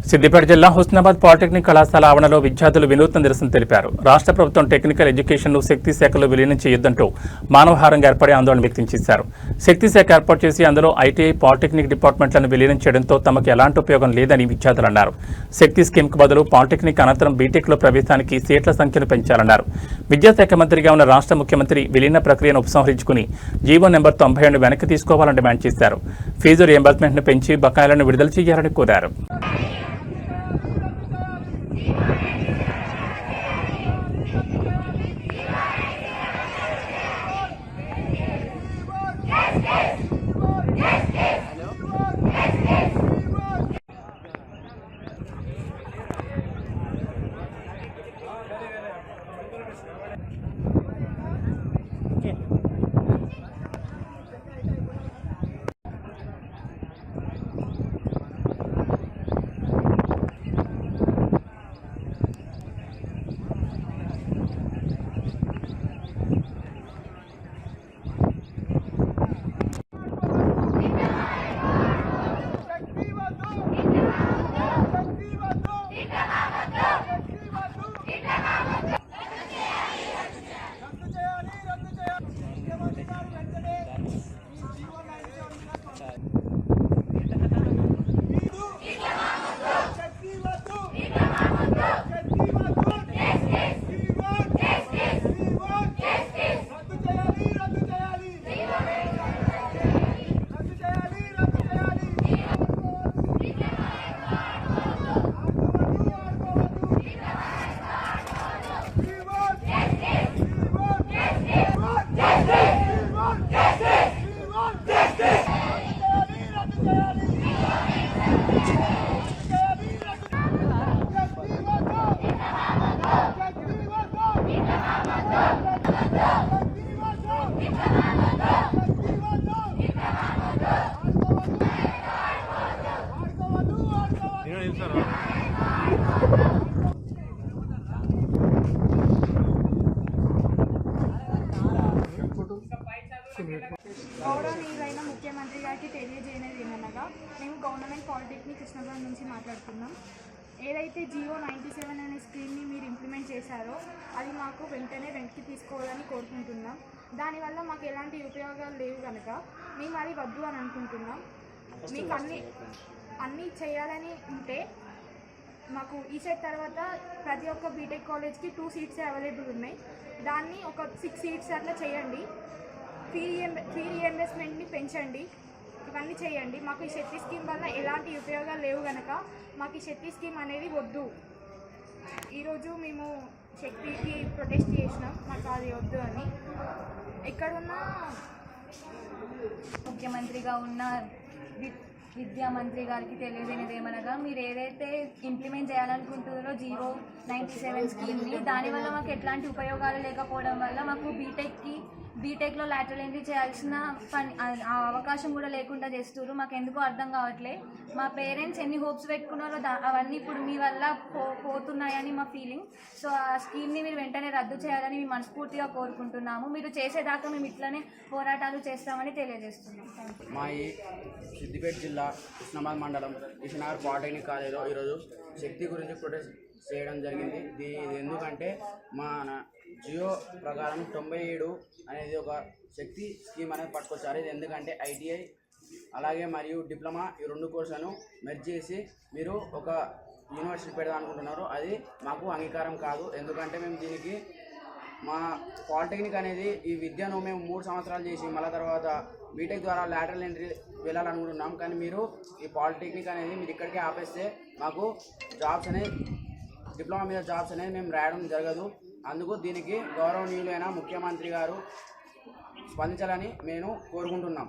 సిద్దిపేట జిల్లా హుస్నాబాద్ పాలిటెక్నిక్ కళాశాల ఆవరణలో విద్యార్థులు వినూత్న నిరసన తెలిపారు. రాష్ట్ర ప్రభుత్వం టెక్నికల్ ఎడ్యుకేషన్ను శక్తి శాఖలో విలీనం చేయొద్దంటూ మానవహారంగా ఏర్పడి ఆందోళన వ్యక్తం చేశారు. శక్తి శాఖ ఏర్పాటు చేసి అందులో ఐటీఐ, పాలిటెక్నిక్ డిపార్ట్మెంట్లను విలీనం చేయడంతో తమకు ఎలాంటి ఉపయోగం లేదని విద్యార్థులు అన్నారు. శక్తి స్కీమ్కు బదులు పాలిటెక్నిక్ అనంతరం బీటెక్లో ప్రవేశానికి సీట్ల సంఖ్యను పెంచాలన్నారు. విద్యాశాఖ మంత్రిగా ఉన్న రాష్ట్ర ముఖ్యమంత్రి విలీన ప్రక్రియను ఉపసంహరించుకుని జీవో నెంబర్ 92 వెనక్కి తీసుకోవాలని డిమాండ్ చేశారు. ఫీజు రియంబర్స్మెంట్ను పెంచి బకాయిలను విడుదల చేయాలని కోరారు. గౌరవనీయులైన ముఖ్యమంత్రి గారికి తెలియజేయనేది ఏమనగా మేము గవర్నమెంట్ పాలిటెక్నిక్ కృష్ణాబాద్ నుంచి మాట్లాడుతున్నాం. ఏదైతే జియో 97 అనే స్కీమ్ని మీరు ఇంప్లిమెంట్ చేశారో అది మాకు వెనక్కి తీసుకోవాలని కోరుకుంటున్నాం. దానివల్ల మాకు ఎలాంటి ఉపయోగాలు లేవు కనుక మేము అది వద్దు అని అనుకుంటున్నాం. మీకు అన్నీ చేయాలని ఉంటే మాకు ఈ సెట్ తర్వాత ప్రతి ఒక్క బీటెక్ కాలేజ్కి 2 సీట్స్ అవైలబుల్ ఉన్నాయి. దాన్ని ఒక 6 సీట్స్ అట్లా చేయండి. ఫీ రియంబర్స్మెంట్ని పెంచండి. ఇవన్నీ చేయండి. మాకు ఈ శక్తి స్కీమ్ వల్ల ఎలాంటి ఉపయోగాలు లేవు కనుక మాకు ఈ శక్తి స్కీమ్ అనేది వద్దు. ఈరోజు మేము శక్తికి ప్రొటెస్ట్ చేసినాం, మాకు అది వద్దు అని. ఎక్కడున్న ముఖ్యమంత్రిగా ఉన్న విద్యామంత్రి గారికి తెలియజేయనిది ఏమనగా మీరు ఏదైతే ఇంప్లిమెంట్ చేయాలనుకుంటున్నారో జియో 97 స్కీమ్ని, దానివల్ల మాకు ఎట్లాంటి ఉపయోగాలు లేకపోవడం వల్ల మాకు బీటెక్లో లాటరల్ ఎంట్రీ చేయాల్సిన ఆ అవకాశం కూడా లేకుండా చేస్తున్నారు. మాకు ఎందుకో అర్థం కావట్లే. మా పేరెంట్స్ ఎన్ని హోప్స్ పెట్టుకున్నారో అవన్నీ ఇప్పుడు మీ వల్ల పోతున్నాయని మా ఫీలింగ్. సో ఆ స్కీమ్ని మీరు వెంటనే రద్దు చేయాలని మేము మనస్ఫూర్తిగా కోరుకుంటున్నాము. మీరు చేసేదాకా మేము ఇట్లనే పోరాటాలు చేస్తామని తెలియజేస్తున్నాం. మా ఈ సిద్దిపేట జిల్లా హుస్నాబాద్ మండలం కిషనగర్ పాలిటెక్నిక్ కాలేజీలో ఈరోజు శక్తి గురించి ప్రొటెస్ట్ చేయడం జరిగింది. ఇది ఎందుకంటే మన జియో ప్రకారం 97 అనేది ఒక శక్తి స్కీమ్ అనేది పట్టుకొచ్చారు. ఇది ఎందుకంటే ఐటీఐ అలాగే మరియు డిప్లొమా ఈ 2 కోర్సులను మెర్జ్ చేసి మీరు ఒక యూనివర్సిటీ పెడదాం అనుకుంటున్నారు. అది మాకు అంగీకారం కాదు. ఎందుకంటే మేము దీనికి మా పాలిటెక్నిక్ అనేది ఈ విద్యను మేము 3 సంవత్సరాలు చేసి మళ్ళీ తర్వాత బీటెక్ ద్వారా లాటరల్ ఎంట్రీ వెళ్ళాలనుకుంటున్నాం. కానీ మీరు ఈ పాలిటెక్నిక్ అనేది మీరు ఇక్కడికే ఆపేస్తే మాకు జాబ్స్ అనేది డిప్లొమా మీద జాబ్స్ అనేది మేము రాయడం జరగదు. అందుకు దీనికి గౌరవనీయులైన ముఖ్యమంత్రి గారు స్పందించాలని మేము కోరుకుంటున్నాం.